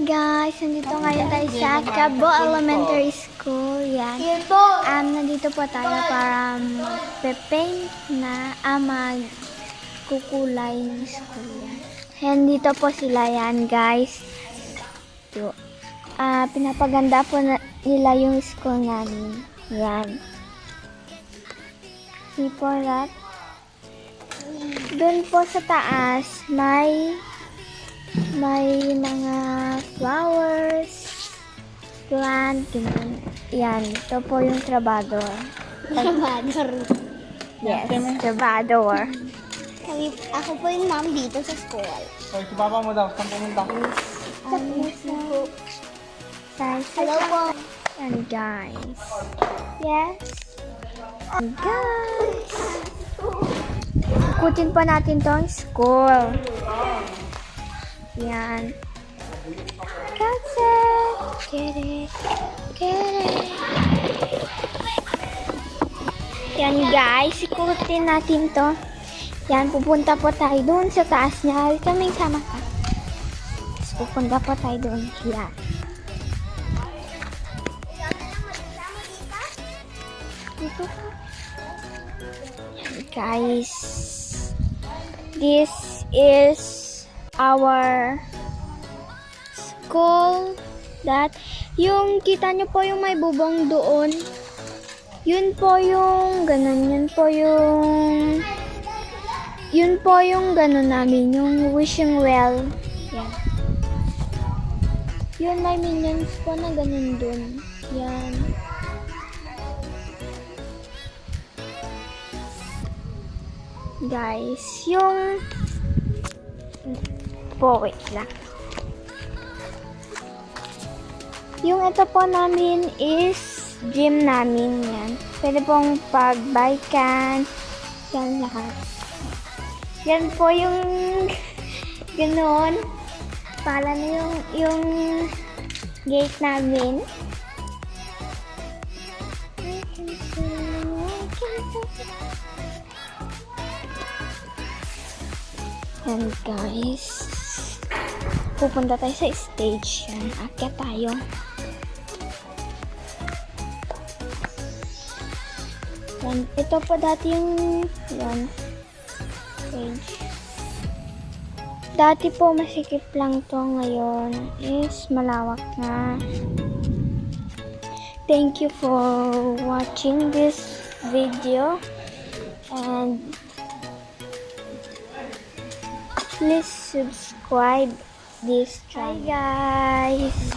guys, nandito ngayon tayo sa Carabao Elementary School. Yan. Nandito po tayo para mag-paint na magkukulay ng school. Yan. Dito po sila yan guys. Ito. Pinapaganda po nila yung school namin. Yan. See po that? Doon po sa taas may mga flowers, plant, ganun. Yan, ito po yung trabador. Trabador. Yes, trabador. Ako po yung mom dito sa school. So, si papa mo daw, saan pumunta? Hello po. And guys. Yes. And guys. Ikutin pa natin tong school. Yan. That's it. Get it. Get it. Yan guys. Ikutin natin to. Yan. Pupunta po tayo dun sa taas niya. Kaming sama ka. Pupunta po tayo dun. Yan. Dito ka. Yan guys. This is our school that yung kita nyo po yung may bubong doon, yun po yung ganun, yun po yung ganun namin, yung wishing well. Yan. Yun may minions po na ganun dun. Yan. Guys, yung po, wait lang. Yung ito po namin is gym namin yan. Pwede pong pagbikan. Yan lahat. Yan po yung ganoon. Pala na yung gate namin. And guys, pupunta tayo sa stage. Yan, akyat tayo. Yan, ito po dati yung yan, stage. Dati po masikip lang to, ngayon is malawak na. Thank you for watching this video and please subscribe this channel. Hi guys!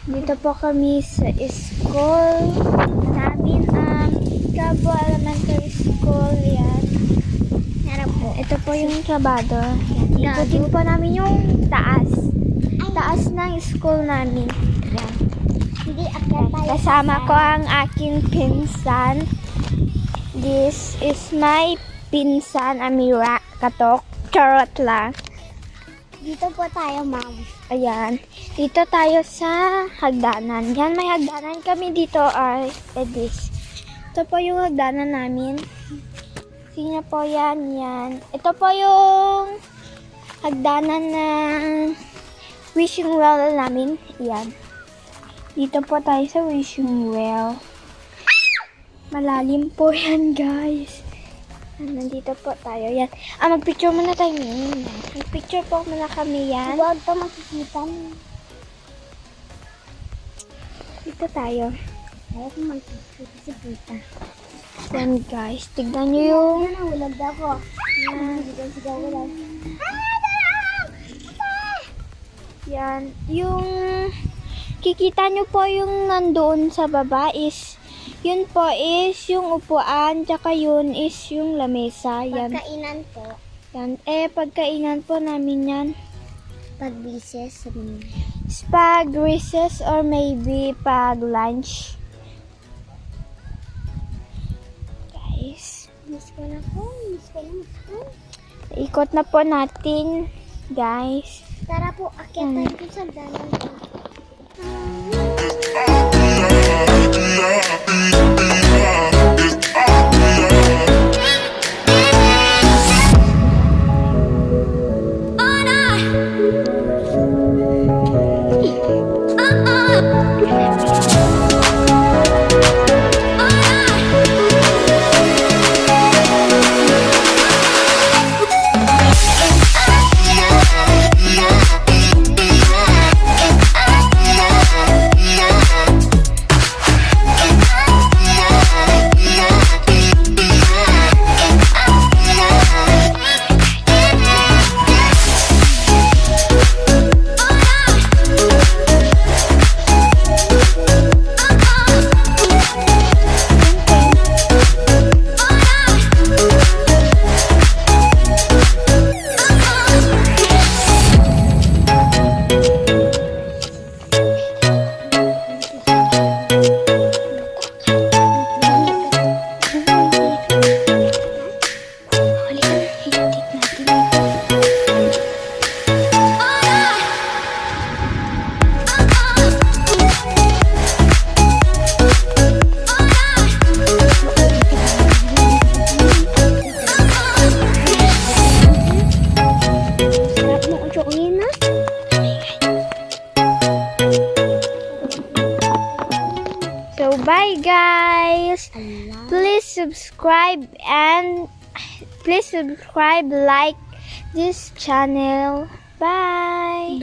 Dito po kami sa school namin, Carabao Elementary School. Yan. Ito po yung trabador. Ikutin po namin yung taas. Taas ng school namin. Yan. Kasama ko ang aking pinsan. This is my pinsan, Amira Katok. Charot lang. Dito po tayo, ma'am. Ayan. Dito tayo sa hagdanan. Yan, may hagdanan kami dito. This. Ito po yung hagdanan namin. Sino po yan? Yan. Ito po yung hagdanan ng wishing well namin. Yan. Dito po tayo sa wishing well. Malalim po yan, guys. Nandito po tayo. Yan. Mag-picture muna tayo ngayon. Mag-picture po muna kami yan. Huwag pa makikita. Dito tayo. Ayaw ko makikita. Yan guys. Tignan nyo yung... Ulag ako. Sigaw ulag. Yan. Yung... Kikita nyo po yung nandoon sa baba is... Yun po is yung upuan, tsaka yun is yung lamesa. Yan. Pagkainan po. Yan. Pagkainan po namin yan. Pag recess. Pag recess or maybe pag lunch. Guys. Miss ko na po. Ikot na po natin. Guys. Tara po, akyat tayo po sa dalan po. So, bye guys! Please subscribe, like this channel. Bye!